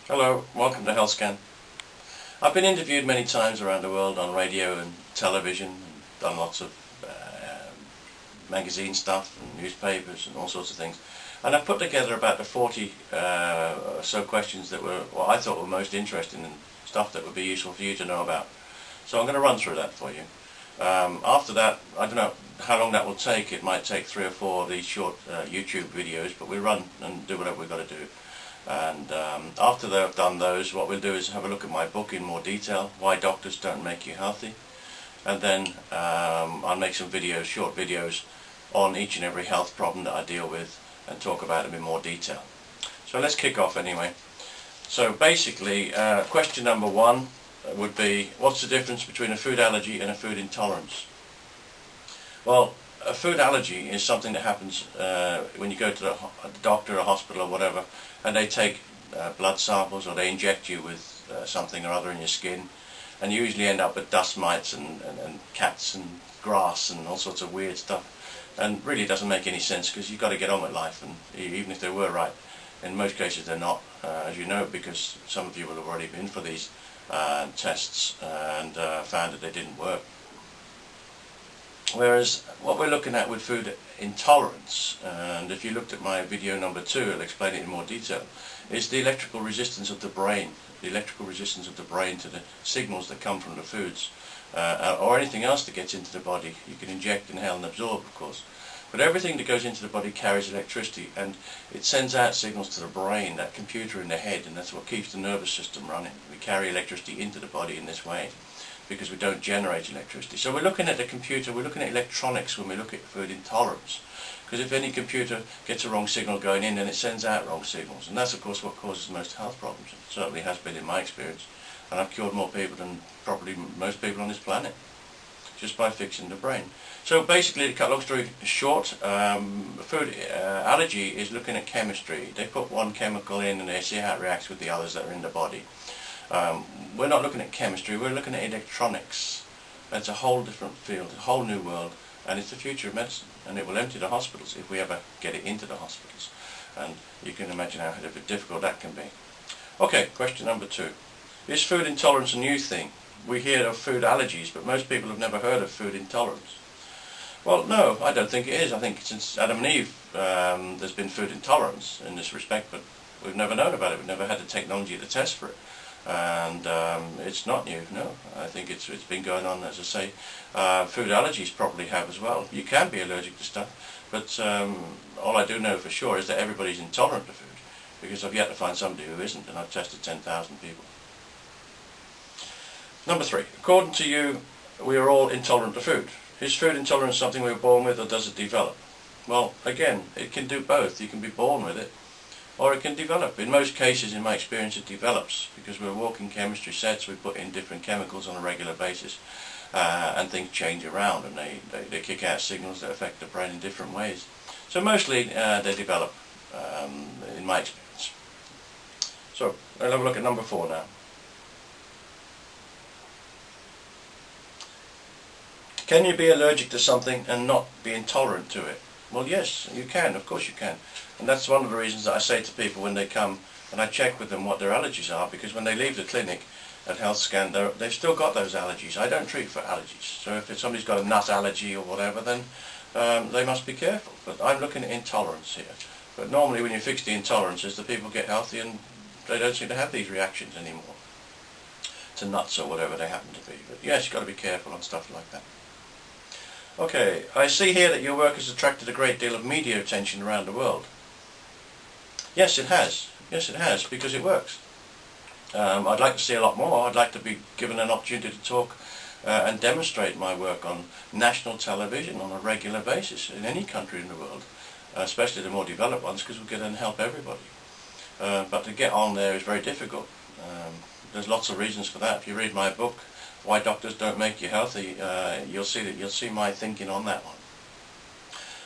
Hello, welcome to NETSCAN. I've been interviewed many times around the world on radio and television, and done lots of magazine stuff and newspapers and all sorts of things. And I've put together about the 40 or so questions that were what I thought were most interesting and stuff that would be useful for you to know about. So I'm going to run through that for you. After that, I don't know how long that will take. It might take 3 or 4 of these short YouTube videos, but we'll run and do whatever we've got to do. And after they've done those, what we'll do is have a look at my book in more detail, Why Doctors Don't Make You Healthy. And then I'll make some videos, short videos, on each and every health problem that I deal with and talk about them in more detail. So let's kick off anyway. So basically, question number 1 would be, what's the difference between a food allergy and a food intolerance? Well, a food allergy is something that happens when you go to the doctor or hospital or whatever, and they take blood samples or they inject you with something or other in your skin, and you usually end up with dust mites and cats and grass and all sorts of weird stuff, and really doesn't make any sense because you've got to get on with life. And even if they were right, in most cases they're not, as you know, because some of you will have already been for these tests and found that they didn't work. Whereas what we're looking at with food intolerance, and if you looked at my video number 2, I'll explain it in more detail, is the electrical resistance of the brain. The electrical resistance of the brain to the signals that come from the foods, or anything else that gets into the body. You can inject, inhale and absorb, of course. But everything that goes into the body carries electricity, and it sends out signals to the brain, that computer in the head, and that's what keeps the nervous system running. We carry electricity into the body in this way, because we don't generate electricity. So we're looking at the computer, we're looking at electronics when we look at food intolerance. Because if any computer gets a wrong signal going in, then it sends out wrong signals. And that's of course what causes most health problems. It certainly has been in my experience. And I've cured more people than probably most people on this planet, just by fixing the brain. So basically, to cut long story short, food allergy is looking at chemistry. They put one chemical in and they see how it reacts with the others that are in the body. We're not looking at chemistry, we're looking at electronics. That's a whole different field, a whole new world, and it's the future of medicine, and it will empty the hospitals if we ever get it into the hospitals. And you can imagine how difficult that can be. Okay, question number 2. Is food intolerance a new thing? We hear of food allergies, but most people have never heard of food intolerance. Well, no, I don't think it is. I think since Adam and Eve, there's been food intolerance in this respect, but we've never known about it. We've never had the technology to test for it. And it's not new, no. I think it's been going on, as I say. Food allergies probably have as well. You can be allergic to stuff, but all I do know for sure is that everybody's intolerant to food, because I've yet to find somebody who isn't, and I've tested 10,000 people. Number 3, according to you, we are all intolerant to food. Is food intolerance something we were born with, or does it develop? Well, again, it can do both. You can be born with it, or it can develop. In most cases, in my experience, it develops, because we're walking chemistry sets. We put in different chemicals on a regular basis, and things change around, and they kick out signals that affect the brain in different ways. So mostly they develop, in my experience. So I'll have a look at number 4 now. Can you be allergic to something and not be intolerant to it? Well, yes, you can, of course you can. And that's one of the reasons that I say to people when they come and I check with them what their allergies are, because when they leave the clinic at NETSCAN, they've still got those allergies. I don't treat for allergies. So if somebody's got a nut allergy or whatever, then they must be careful. But I'm looking at intolerance here. But normally when you fix the intolerances, the people get healthy and they don't seem to have these reactions anymore to nuts or whatever they happen to be. But yes, you've got to be careful on stuff like that. Okay, I see here that your work has attracted a great deal of media attention around the world. Yes, it has. Yes, it has, because it works. I'd like to see a lot more. I'd like to be given an opportunity to talk and demonstrate my work on national television on a regular basis in any country in the world, especially the more developed ones, because we can then help everybody. But to get on there is very difficult. There's lots of reasons for that. If you read my book, Why Doctors Don't Make You Healthy, you'll see my thinking on that one.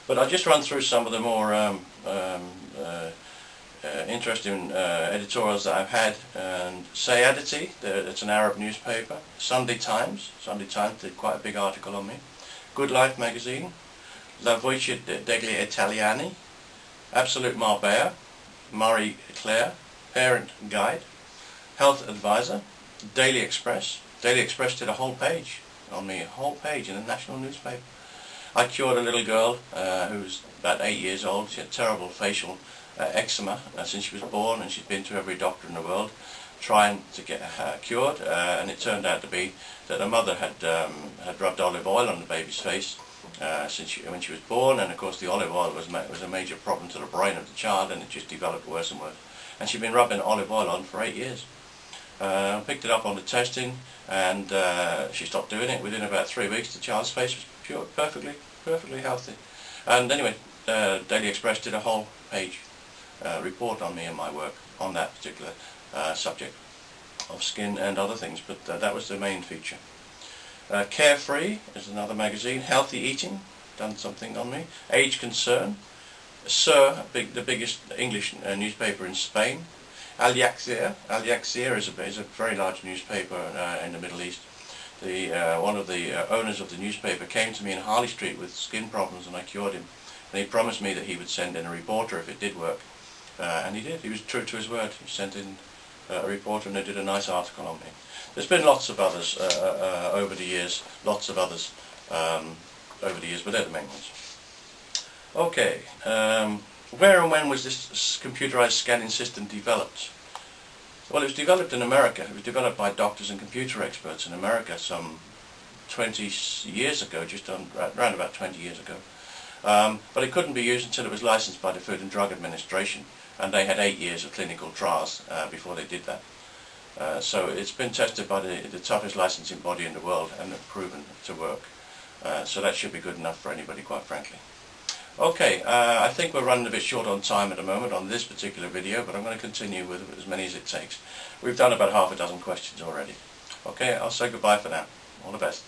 But I'll just run through some of the more interesting editorials that I've had. And Sayadati, it's an Arab newspaper. Sunday Times did quite a big article on me. Good Life magazine. La Voce degli Italiani. Absolute Marbella. Marie Claire. Parent Guide. Health Advisor, Daily Express. Daily Express did a whole page on me, a whole page in a national newspaper. I cured a little girl who was about 8 years old. She had terrible facial eczema since she was born, and she'd been to every doctor in the world trying to get her cured, and it turned out to be that her mother had rubbed olive oil on the baby's face when she was born, and of course the olive oil was a major problem to the brain of the child, and it just developed worse and worse. And she'd been rubbing olive oil on for 8 years. Picked it up on the testing, and she stopped doing it. Within about 3 weeks the child's face was pure, perfectly healthy. And anyway, Daily Express did a whole page report on me and my work on that particular subject of skin and other things, but that was the main feature. Carefree is another magazine. Healthy Eating, done something on me. Age Concern. Sur, the biggest English newspaper in Spain. Al Jazeera is a very large newspaper in the Middle East. One of the owners of the newspaper came to me in Harley Street with skin problems, and I cured him. And he promised me that he would send in a reporter if it did work. And he did. He was true to his word. He sent in a reporter, and they did a nice article on me. There's been lots of others over the years, but they're the main ones. Okay, where and when was this computerized scanning system developed? Well, it was developed in America. It was developed by doctors and computer experts in America some 20 years ago, around about 20 years ago. But it couldn't be used until it was licensed by the Food and Drug Administration, and they had 8 years of clinical trials before they did that. So it's been tested by the toughest licensing body in the world, and proven to work. So that should be good enough for anybody, quite frankly. Okay, I think we're running a bit short on time at the moment on this particular video, but I'm going to continue with as many as it takes. We've done about half a dozen questions already. Okay, I'll say goodbye for now. All the best.